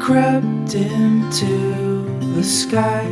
crept into the sky.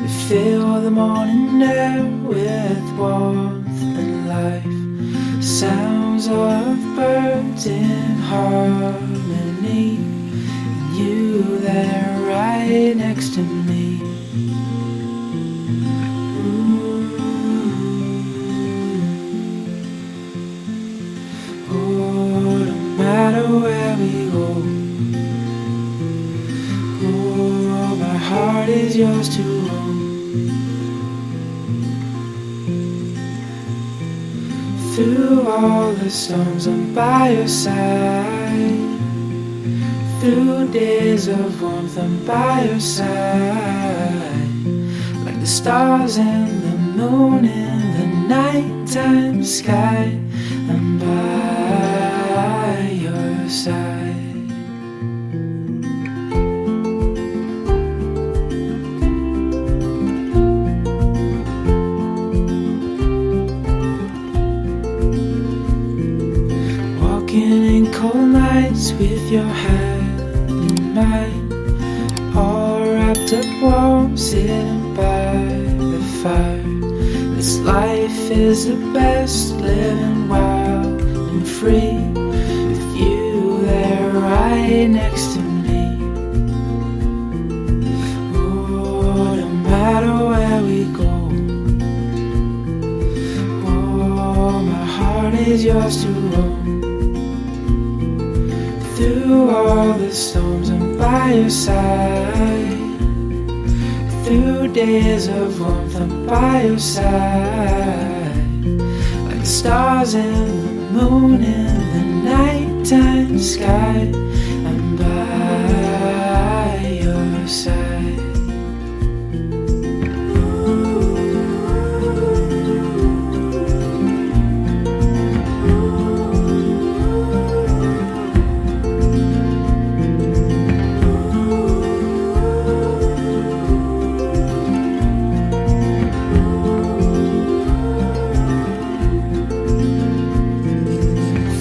It filled the morning air with warmth and life. Sounds of birds in harmony, and you there right next to me. Oh, no matter where we go, oh, my heart is yours to own. Through all the storms, I'm by your side. Through days of warmth, I'm by your side. Like the stars and the moon in the nighttime sky, I'm by your side. Walking in cold nights with your hand in mine, all wrapped up warm, sitting by the fire. This life is the best, living wild and free, with you there right next to me. Oh, no matter where we go, oh, my heart is yours to own. Through all the storms, I'm by your side. Through days of warmth, I'm by your side. Like the stars and the moon in the nighttime sky, I'm by your side.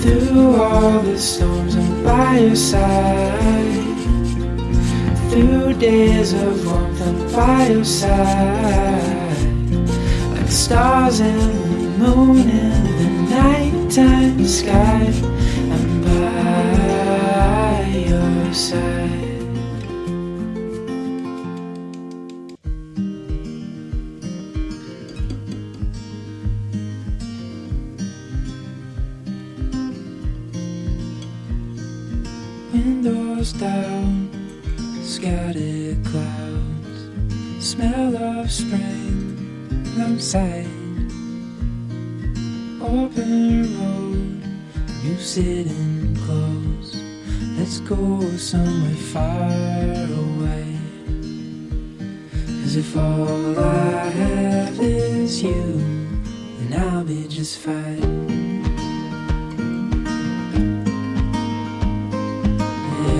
Through all the storms, I'm by your side. Through days of warmth, I'm by your side. Like the stars and the moon in the nighttime sky, I'm by your side. Windows down, scattered clouds, smell of spring outside. Open road, you sitting close. Let's go somewhere far away. 'Cause if all I have is you, then I'll be just fine.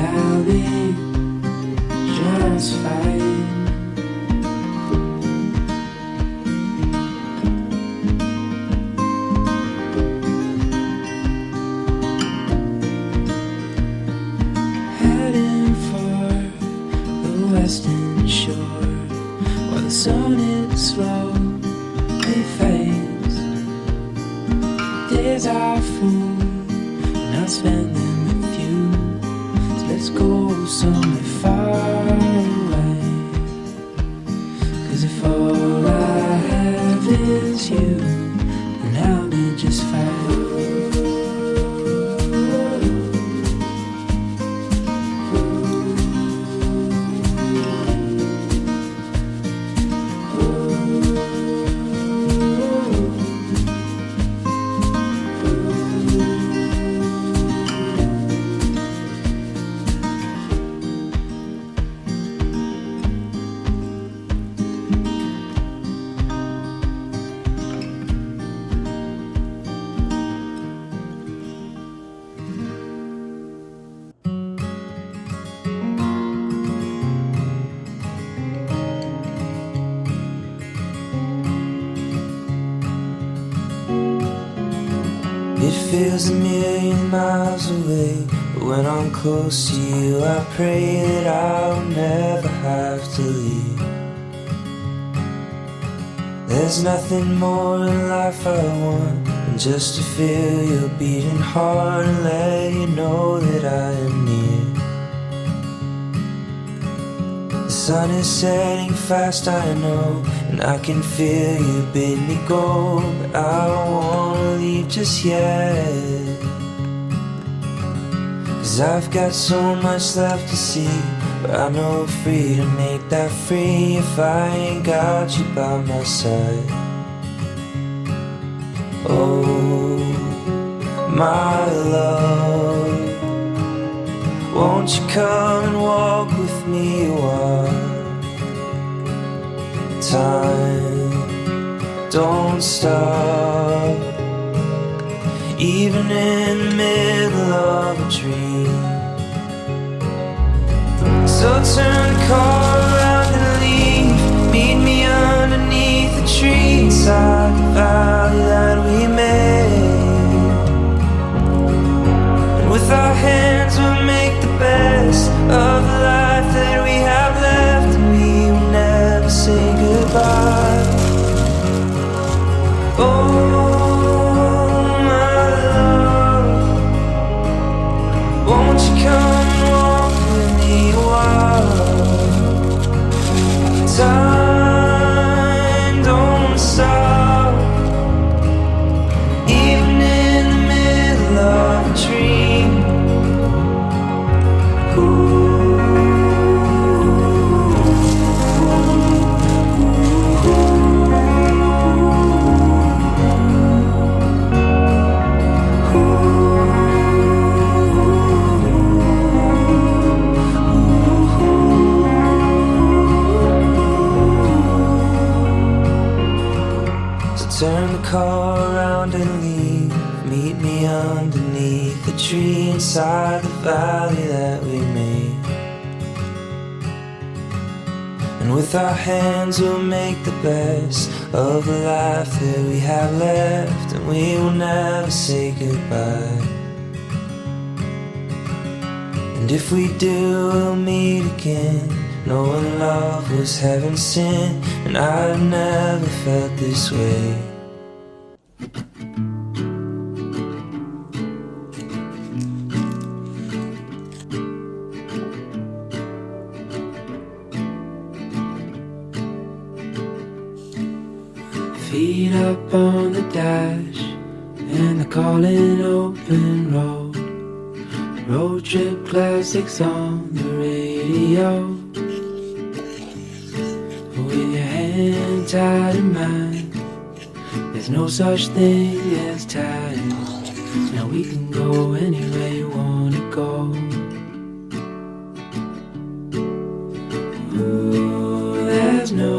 I'll be just fine. Heading for the western shore, while the sun it slowly fades. Days are full, and I'll spend them with you. Let's go somewhere far away. 'Cause if all I have is you, then I'll be just fine. It feels a million miles away, but when I'm close to you, I pray that I'll never have to leave. There's nothing more in life I want than just to feel your beating heart and let you know that I am near. The sun is setting fast, I know, and I can feel you bid me go, but I don't wanna leave just yet. 'Cause I've got so much left to see, but I know freedom ain't that free if I ain't got you by my side. Oh, my love, won't you come and walk with me a while? Time don't stop, even in the middle of a dream. So turn the car around and leave. Meet me underneath the tree inside the valley that we made. And with our hands we'll make the best of the life that we have left, and we will never say goodbye. Oh, my love, won't you come and walk with me a while? Time don't stop, even in the middle of a dream. Turn the car around and leave. Meet me underneath the tree inside the valley that we made. And with our hands we'll make the best of the life that we have left, and we will never say goodbye. And if we do, we'll meet again, knowing love was heaven sent, and I've never felt this way. Feet up on the dash and the calling open road. Road trip classics on the radio. With your hand tied in mine, there's no such thing as time. Now we can go anywhere you wanna go. Ooh, there's no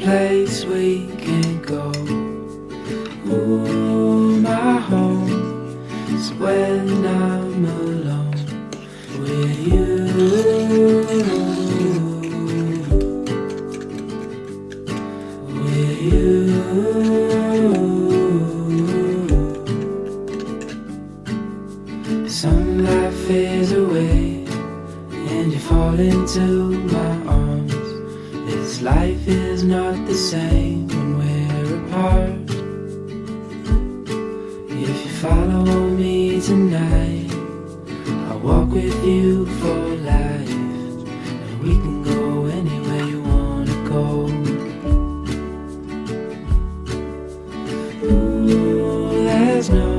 place we can go. Ooh, my home is when I'm alone with you. With you. Sunlight fades away and you fall into my arms. This life is not the same when we're apart. If you follow me tonight, I'll walk with you for life, and we can go anywhere you wanna go. Ooh, there's no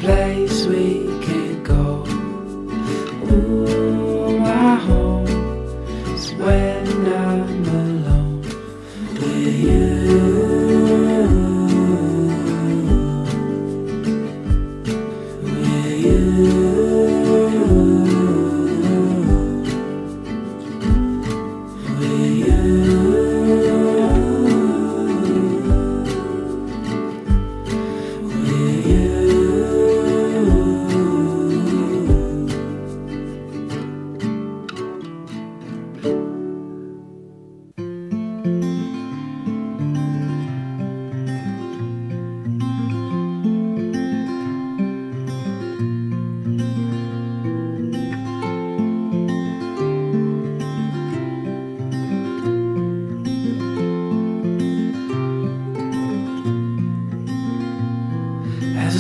place we can't go. Ooh, my home is when I'm alone with you. With you.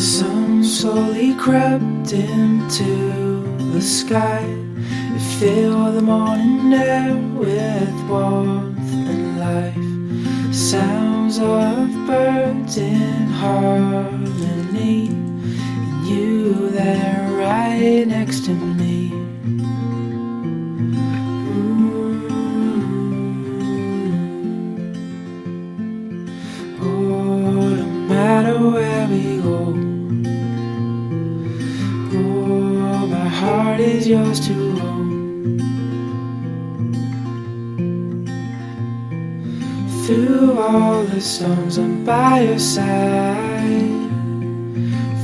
sun slowly crept into the sky. It filled the morning air with warmth and life. Sounds of birds in harmony, and you there right next to me. Oh, no matter where we go, oh, my heart is yours to hold. Through all the storms, I'm by your side.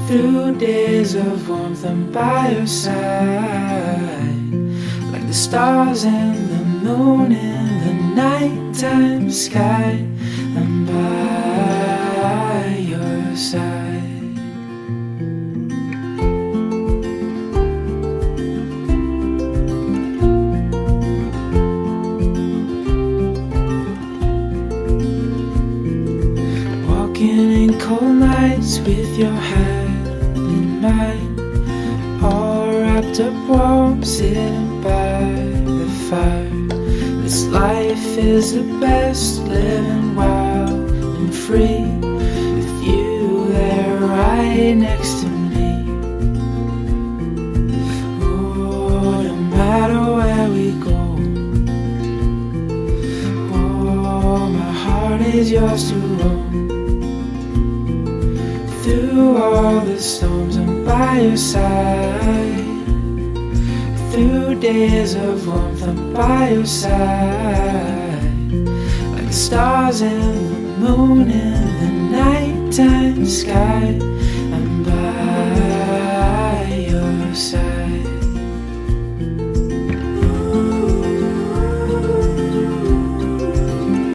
Through days of warmth, I'm by your side. Like the stars and the moon in the nighttime sky, I'm by your side. Walking in cold nights with your hand in mine, all wrapped up warm, sitting by the fire. This life is the best, living wild and free, with you there right next to me. Oh, no matter where we go, oh, my heart is yours to hold. Through all the storms, I'm by your side. Through days of warmth, I'm by your side. Like the stars and the moon in the nighttime sky, I'm by your side.